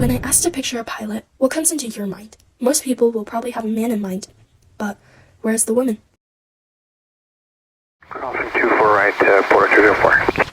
When I asked to picture a pilot, what comes into your mind? Most people will probably have a man in mind, but where's the woman? Golfing 24 right to Port 204.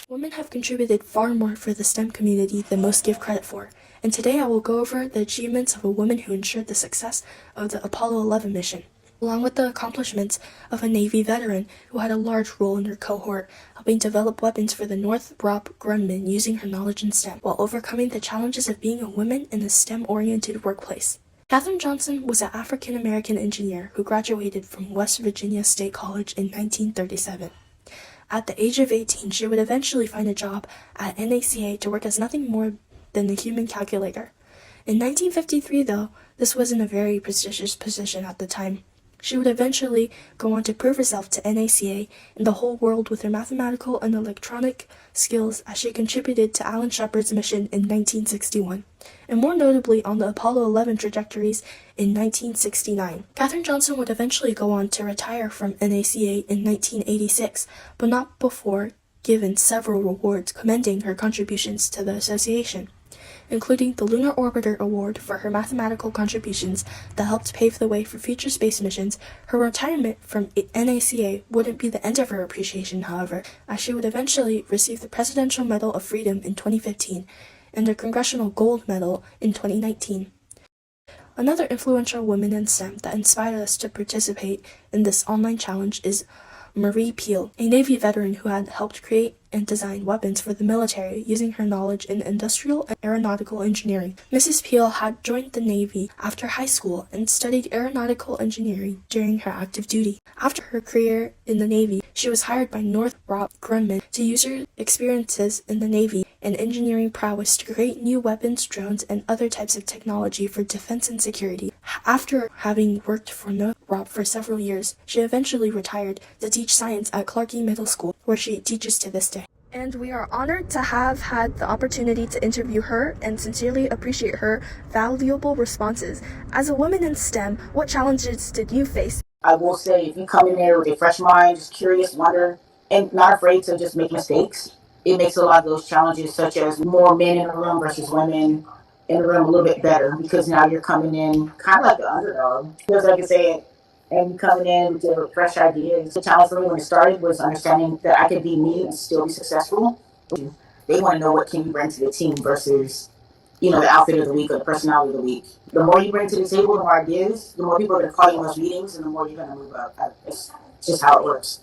Women have contributed far more for the STEM community than most give credit for, and today I will go over the achievements of a woman who ensured the success of the Apollo 11 mission, along with the accomplishments of a Navy veteran who had a large role in her cohort, helping develop weapons for the Northrop Grumman using her knowledge in STEM, while overcoming the challenges of being a woman in a STEM-oriented workplace. Katherine Johnson was an African-American engineer who graduated from West Virginia State College in 1937. At the age of 18, she would eventually find a job at NACA to work as nothing more than a human calculator. In 1953, though, this wasn't a very prestigious position at the time. She would eventually go on to prove herself to NACA and the whole world with her mathematical and electronic skills as she contributed to Alan Shepard's mission in 1961, and more notably on the Apollo 11 trajectories in 1969. Katherine Johnson would eventually go on to retire from NACA in 1986, but not before given several awards commending her contributions to the association, including the Lunar Orbiter Award for her mathematical contributions that helped pave the way for future space missions. Her retirement from NACA wouldn't be the end of her appreciation, however, as she would eventually receive the Presidential Medal of Freedom in 2015 and a Congressional Gold Medal in 2019. Another influential woman in STEM that inspired us to participate in this online challenge is Marie Peel, a Navy veteran who had helped create and design weapons for the military using her knowledge in industrial and aeronautical engineering. Mrs. Peel had joined the Navy after high school and studied aeronautical engineering during her active duty. After her career in the Navy, she was hired by Northrop Grumman to use her experiences in the Navy and engineering prowess to create new weapons, drones, and other types of technology for defense and security. After having worked for Northrop for several years, she eventually retired to teach science at Clarke Middle School, where she teaches to this day. And we are honored to have had the opportunity to interview her and sincerely appreciate her valuable responses. As a woman in STEM, what challenges did you face? I will say, if you come in there with a fresh mind, just curious, wonder, and not afraid to just make mistakes, it makes a lot of those challenges, such as more men in the room versus women in the room, a little bit better, because now you're coming in kind of like the underdog, because like I said, and coming in with fresh ideas. The challenge for me when it started was understanding that I could be me and still be successful. They want to know what can you bring to the team versus, the outfit of the week or the personality of the week. The more you bring to the table, the more ideas, the more people are going to call you in those meetings, and the more you're going to move up. It's just how it works.